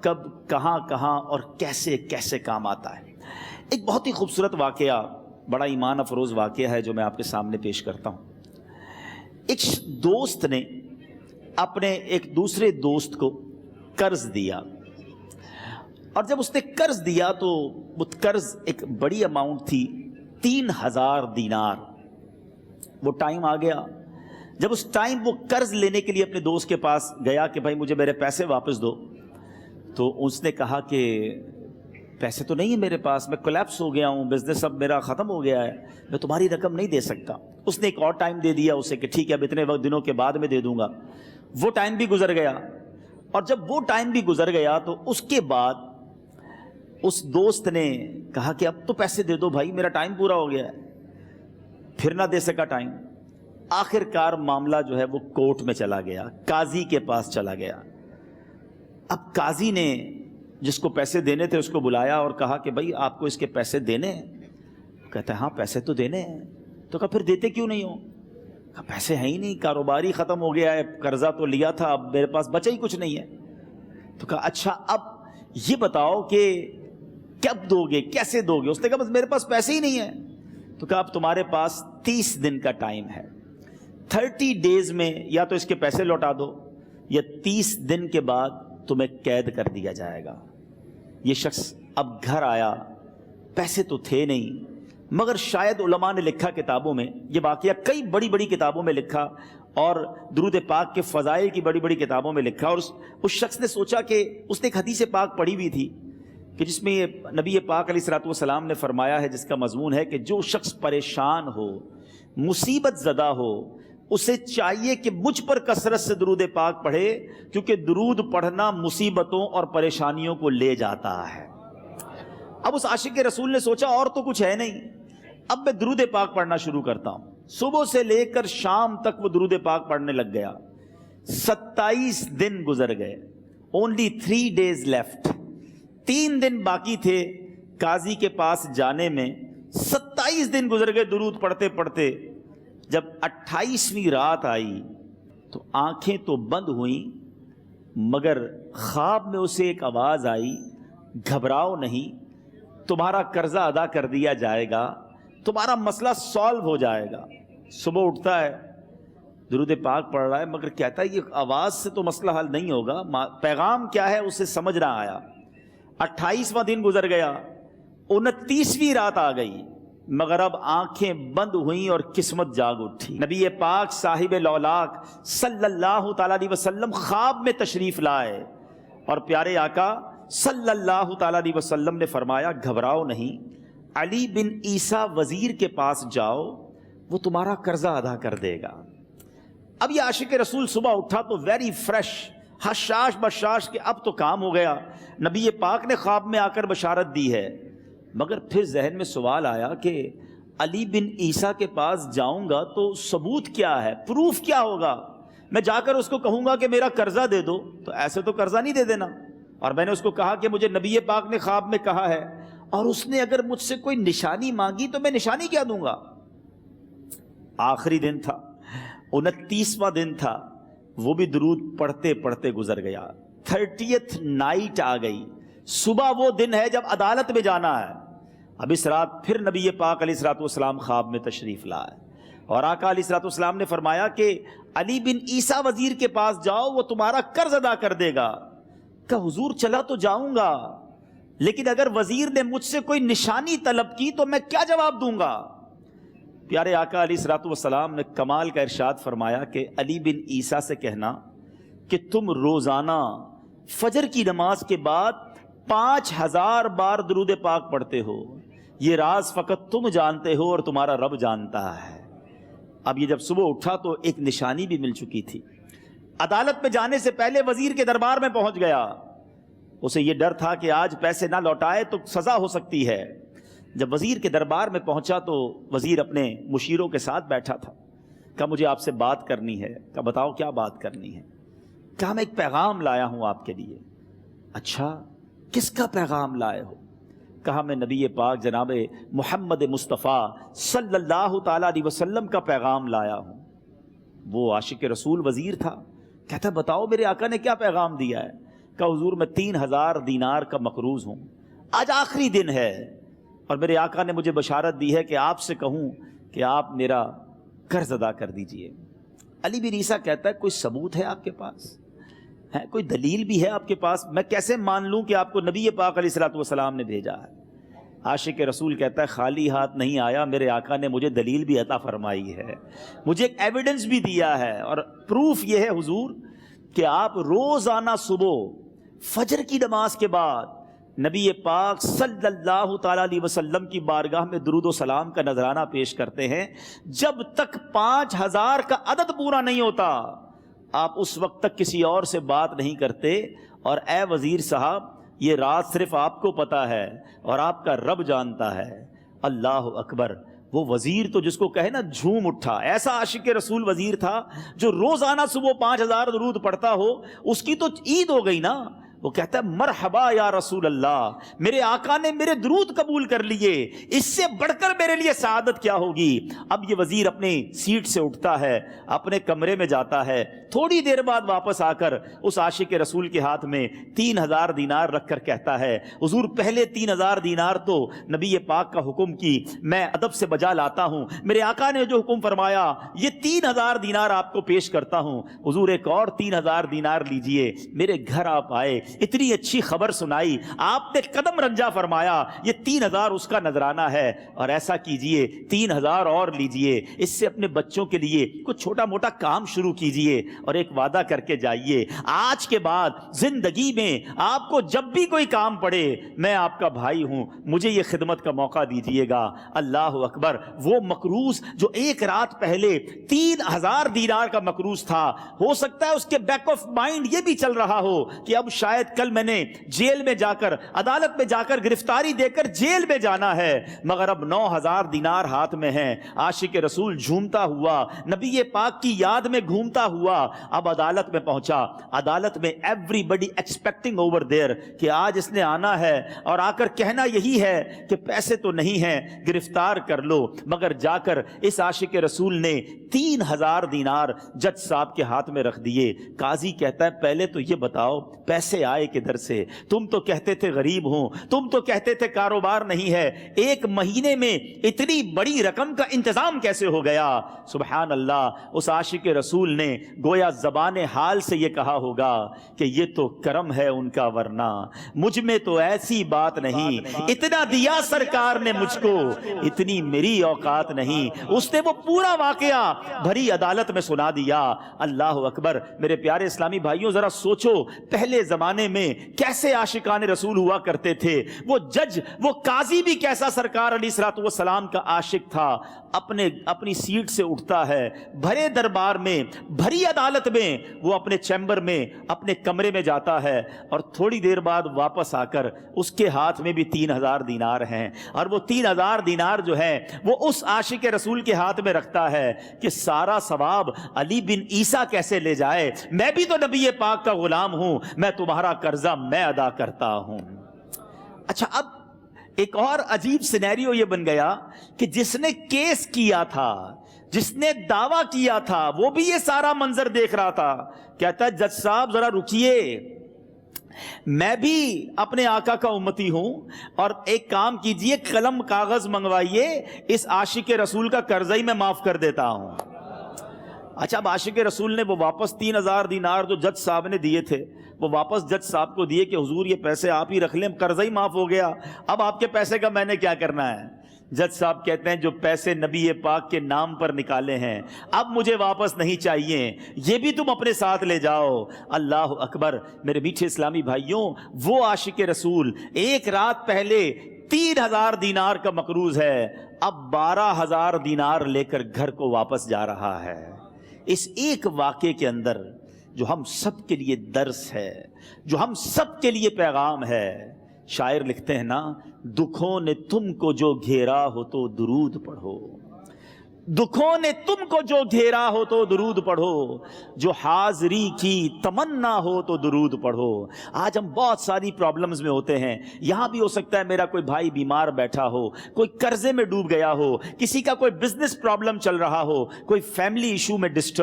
کب کہاں کہاں اور کیسے کیسے کام آتا ہے۔ ایک بہت ہی خوبصورت واقعہ، بڑا ایمان افروز واقعہ ہے جو میں آپ کے سامنے پیش کرتا ہوں۔ ایک دوست نے اپنے ایک دوسرے دوست کو قرض دیا، اور جب اس نے قرض دیا تو وہ قرض ایک بڑی اماؤنٹ تھی، 3000 دینار۔ وہ ٹائم آ گیا جب اس ٹائم وہ قرض لینے کے لیے اپنے دوست کے پاس گیا کہ بھائی مجھے میرے پیسے واپس دو، تو اس نے کہا کہ پیسے تو نہیں ہے میرے پاس، میں کولیپس ہو گیا ہوں، بزنس اب میرا ختم ہو گیا ہے، میں تمہاری رقم نہیں دے سکتا۔ اس نے ایک اور ٹائم دے دیا اسے کہ ٹھیک ہے اب اتنے وقت دنوں کے بعد میں دے دوں گا۔ وہ ٹائم بھی گزر گیا، اور جب وہ ٹائم بھی گزر گیا تو اس کے بعد اس دوست نے کہا کہ اب تو پیسے دے دو بھائی، میرا ٹائم پورا ہو گیا ہے۔ پھر نہ دے سکا ٹائم۔ آخر کار معاملہ جو ہے وہ کورٹ میں چلا گیا، قاضی کے پاس چلا گیا۔ اب قاضی نے جس کو پیسے دینے تھے اس کو بلایا اور کہا کہ بھائی آپ کو اس کے پیسے دینے ہیں؟ کہتا ہے ہاں پیسے تو دینے ہیں۔ تو کہا پھر دیتے کیوں نہیں ہو؟ کہا پیسے ہیں ہی نہیں، کاروبار ہی ختم ہو گیا ہے، قرضہ تو لیا تھا، اب میرے پاس بچا ہی کچھ نہیں ہے۔ تو کہا اچھا اب یہ بتاؤ کہ کب دو گے، کیسے دو گے؟ اس نے کہا بس میرے پاس پیسے ہی نہیں ہیں۔ تو کہا اب تمہارے پاس 30 دن کا ٹائم ہے، 30 ڈیز میں یا تو اس کے پیسے لوٹا دو یا 30 دن کے بعد تمہیں قید کر دیا جائے گا۔ یہ شخص اب گھر آیا، پیسے تو تھے نہیں، مگر شاید علماء نے لکھا کتابوں میں، یہ واقعہ کئی بڑی بڑی کتابوں میں لکھا اور درود پاک کے فضائل کی بڑی بڑی کتابوں میں لکھا، اور اس شخص نے سوچا کہ اس نے ایک حدیث پاک پڑھی ہوئی تھی کہ جس میں یہ نبی پاک علیہ الصلوۃ والسلام نے فرمایا ہے، جس کا مضمون ہے کہ جو شخص پریشان ہو، مصیبت زدہ ہو، اسے چاہیے کہ مجھ پر کثرت سے درود پاک پڑھے، کیونکہ درود پڑھنا مصیبتوں اور پریشانیوں کو لے جاتا ہے۔ اب اس عاشق رسول نے سوچا اور تو کچھ ہے نہیں، اب میں درود پاک پڑھنا شروع کرتا ہوں۔ صبح سے لے کر شام تک وہ درود پاک پڑھنے لگ گیا۔ 27 دن گزر گئے، only 3 days left، 3 دن باقی تھے قاضی کے پاس جانے میں۔ 27 دن گزر گئے درود پڑھتے پڑھتے۔ جب 28ویں رات آئی تو آنکھیں تو بند ہوئیں، مگر خواب میں اسے ایک آواز آئی، گھبراؤ نہیں، تمہارا قرضہ ادا کر دیا جائے گا، تمہارا مسئلہ سالو ہو جائے گا۔ صبح اٹھتا ہے، درود پاک پڑھ رہا ہے، مگر کہتا ہے یہ آواز سے تو مسئلہ حل نہیں ہوگا، پیغام کیا ہے اسے سمجھ نہ آیا۔ 28واں دن گزر گیا، 29ویں رات آ گئی، مگر اب آنکھیں بند ہوئیں اور قسمت جاگ اٹھی۔ نبی پاک صاحب لولاک صلی اللہ تعالیٰ علیہ وسلم خواب میں تشریف لائے، اور پیارے آقا صلی اللہ تعالیٰ علیہ وسلم نے فرمایا گھبراؤ نہیں، علی بن عیسیٰ وزیر کے پاس جاؤ، وہ تمہارا قرضہ ادا کر دے گا۔ اب یہ عاشق رسول صبح اٹھا تو ویری فریش، حشاش بشاش کہ اب تو کام ہو گیا، نبی پاک نے خواب میں آ کر بشارت دی ہے۔ مگر پھر ذہن میں سوال آیا کہ علی بن عیسیٰ کے پاس جاؤں گا تو ثبوت کیا ہے، پروف کیا ہوگا؟ میں جا کر اس کو کہوں گا کہ میرا قرضہ دے دو تو ایسے تو قرضہ نہیں دے دینا، اور میں نے اس کو کہا کہ مجھے نبی پاک نے خواب میں کہا ہے، اور اس نے اگر مجھ سے کوئی نشانی مانگی تو میں نشانی کیا دوں گا؟ آخری دن تھا، 29واں دن تھا، وہ بھی درود پڑھتے پڑھتے گزر گیا۔ 30th نائٹ آ گئی، صبح وہ دن ہے جب عدالت میں جانا ہے۔ اب اس رات پھر نبی پاک علیہ الصلوۃ والسلام خواب میں تشریف لائے، اور آقا علیہ الصلوۃ والسلام نے فرمایا کہ علی بن عیسیٰ وزیر کے پاس جاؤ، وہ تمہارا قرض ادا کر دے گا۔ کہ حضور چلا تو جاؤں گا، لیکن اگر وزیر نے مجھ سے کوئی نشانی طلب کی تو میں کیا جواب دوں گا؟ پیارے آقا علیہ الصلوۃ والسلام نے کمال کا ارشاد فرمایا کہ علی بن عیسیٰ سے کہنا کہ تم روزانہ فجر کی نماز کے بعد 5000 بار درود پاک پڑھتے ہو، یہ راز فقط تم جانتے ہو اور تمہارا رب جانتا ہے۔ اب یہ جب صبح اٹھا تو ایک نشانی بھی مل چکی تھی۔ عدالت میں جانے سے پہلے وزیر کے دربار میں پہنچ گیا، اسے یہ ڈر تھا کہ آج پیسے نہ لوٹائے تو سزا ہو سکتی ہے۔ جب وزیر کے دربار میں پہنچا تو وزیر اپنے مشیروں کے ساتھ بیٹھا تھا۔ کہا مجھے آپ سے بات کرنی ہے۔ کہا بتاؤ کیا بات کرنی ہے؟ کہا میں ایک پیغام لایا ہوں آپ کے لیے۔ اچھا کس کا پیغام لائے ہو؟ کہا میں نبی پاک جناب محمد مصطفیٰ صلی اللہ تعالیٰ علیہ وسلم کا پیغام لایا ہوں۔ وہ عاشق رسول وزیر تھا، کہتا بتاؤ میرے آقا نے کیا پیغام دیا ہے؟ کہ حضور میں 3000 دینار کا مقروض ہوں، آج آخری دن ہے اور میرے آقا نے مجھے بشارت دی ہے کہ آپ سے کہوں کہ آپ میرا قرض ادا کر دیجئے۔ علی بن عیسیٰ کہتا ہے کوئی ثبوت ہے آپ کے پاس؟ ہے کوئی دلیل بھی ہے آپ کے پاس؟ میں کیسے مان لوں کہ آپ کو نبی پاک علیہ الصلوۃ والسلام نے بھیجا ہے؟ عاشق رسول کہتا ہے خالی ہاتھ نہیں آیا، میرے آقا نے مجھے دلیل بھی عطا فرمائی ہے، مجھے ایک ایویڈنس بھی دیا ہے، اور پروف یہ ہے حضور کہ آپ روزانہ صبح فجر کی نماز کے بعد نبی پاک صلی اللہ تعالیٰ علیہ وسلم کی بارگاہ میں درود و سلام کا نذرانہ پیش کرتے ہیں۔ جب تک 5000 کا عدد پورا نہیں ہوتا آپ اس وقت تک کسی اور سے بات نہیں کرتے، اور اے وزیر صاحب یہ رات صرف آپ کو پتہ ہے اور آپ کا رب جانتا ہے۔ اللہ اکبر! وہ وزیر تو جس کو کہے نا جھوم اٹھا، ایسا عاشق رسول وزیر تھا جو روزانہ صبح 5000 درود پڑھتا ہو، اس کی تو عید ہو گئی نا۔ وہ کہتا ہے مرحبا یا رسول اللہ، میرے آقا نے میرے درود قبول کر لیے، اس سے بڑھ کر میرے لیے سعادت کیا ہوگی۔ اب یہ وزیر اپنے سیٹ سے اٹھتا ہے، اپنے کمرے میں جاتا ہے، تھوڑی دیر بعد واپس آ کر اس عاشق رسول کے ہاتھ میں 3000 دینار رکھ کر کہتا ہے حضور پہلے 3000 دینار تو نبی پاک کا حکم کی میں ادب سے بجا لاتا ہوں، میرے آقا نے جو حکم فرمایا یہ 3000 دینار آپ کو پیش کرتا ہوں، حضور ایک اور 3000 دینار لیجئے۔ میرے گھر آپ آئے، اتنی اچھی خبر سنائی، آپ نے قدم رنجا فرمایا، یہ 3000 اس کا نذرانہ ہے، اور ایسا کیجئے 3000 اور لیجئے، اس سے اپنے بچوں کے لیے کچھ چھوٹا موٹا کام شروع کیجئے اور ایک وعدہ کر کے جائیے، آج کے بعد زندگی میں آپ کو جب بھی کوئی کام پڑے میں آپ کا بھائی ہوں، مجھے یہ خدمت کا موقع دیجئے گا۔ اللہ اکبر! وہ مقروض جو ایک رات پہلے 3000 دینار کا مقروض تھا، ہو سکتا ہے اس کے بیک آف مائنڈ یہ بھی چل رہا ہو کہ اب شاید کل میں نے جیل میں جا کر عدالت میں جا کر گرفتاری دے کر جیل میں جانا ہے، مگر اب 9000 دینار ہاتھ میں ہیں۔ عاشق رسول جھومتا ہوا نبی پاک کی یاد میں گھومتا ہوا اب عدالت میں پہنچا۔ عدالت میں everybody expecting over there کہ آج اس نے آنا ہے اور آ کر کہنا یہی ہے کہ پیسے تو نہیں ہیں، گرفتار کر لو، مگر جا کر اس عاشق رسول نے 3000 دینار جج صاحب کے ہاتھ میں رکھ دیے۔ قاضی کہتا ہے پہلے تو یہ بتاؤ پیسے آئے کدھر سے؟ تم تو کہتے تھے غریب ہوں، تم تو کہتے تھے کاروبار نہیں ہے، ایک مہینے میں اتنی بڑی رقم کا انتظام کیسے ہو گیا؟ سبحان اللہ! اس عاشق رسول نے گویا زبان حال سے یہ کہا ہوگا کہ یہ تو کرم ہے ان کا، ورنہ مجھ میں تو ایسی بات نہیں، اتنا دیا سرکار نے مجھ کو، اتنی میری اوقات نہیں۔ اس نے وہ پورا واقعہ بھری عدالت میں سنا دیا۔ اللہ اکبر! میرے پیارے اسلامی بھائیوں ذرا سوچو پہلے زمانے میں کیسے عاشقان رسول ہوا کرتے تھے، وہ جج وہ قاضی بھی کیسا سرکار علیہ الصلوۃ والسلام کا عاشق تھا۔ اپنی سیٹ سے اٹھتا ہے، بھرے دربار میں بھری عدالت میں وہ اپنے چیمبر میں اپنے کمرے میں جاتا ہے، اور تھوڑی دیر بعد واپس آ کر اس کے ہاتھ میں بھی 3000 دینار ہیں، اور وہ 3000 دینار جو ہے وہ اس عاشق رسول کے ہاتھ میں رکھتا ہے کہ سارا ثواب علی بن عیسیٰ کیسے لے جائے، میں بھی تو نبی پاک کا غلام ہوں، میں تمہارا قرضہ میں ادا کرتا ہوں۔ اچھا، اب ایک اور عجیب سینیریو یہ بن گیا کہ جس نے کیس کیا تھا، جس نے دعویٰ کیا تھا، وہ بھی یہ سارا منظر دیکھ رہا تھا۔ کہتا ہے جج صاحب ذرا رکیے، میں بھی اپنے آقا کا امتی ہوں، اور ایک کام کیجئے قلم کاغذ منگوائیے، اس عاشق رسول کا قرضہ ہی میں معاف کر دیتا ہوں۔ اچھا، اب عاشق رسول نے وہ واپس 3000 دینار جو جج صاحب نے دیے تھے وہ واپس جج صاحب کو دیے کہ حضور یہ پیسے آپ ہی رکھ لیں، قرضہ ہی معاف ہو گیا، اب آپ کے پیسے کا میں نے کیا کرنا ہے؟ جج صاحب کہتے ہیں جو پیسے نبی پاک کے نام پر نکالے ہیں اب مجھے واپس نہیں چاہیے، یہ بھی تم اپنے ساتھ لے جاؤ۔ اللہ اکبر! میرے میٹھے اسلامی بھائیوں، وہ عاشق رسول ایک رات پہلے 3000 دینار کا مقروض ہے، اب 12000 دینار لے کر گھر کو واپس جا رہا ہے۔ اس ایک واقعے کے اندر جو ہم سب کے لیے درس ہے، جو ہم سب کے لیے پیغام ہے، شاعر لکھتے ہیں نا، دکھوں نے تم کو جو گھیرا ہو تو درود پڑھو، دکھوں نے تم کو جو گھیرا ہو تو درود پڑھو، جو حاضری کی تمنا ہو تو درود پڑھو۔ آج ہم بہت ساری پرابلمز میں ہوتے ہیں، یہاں بھی ہو سکتا ہے میرا کوئی بھائی بیمار بیٹھا ہو، کوئی قرضے میں ڈوب گیا ہو، کسی کا کوئی بزنس پرابلم چل رہا ہو، کوئی فیملی ایشو میں ڈسٹرب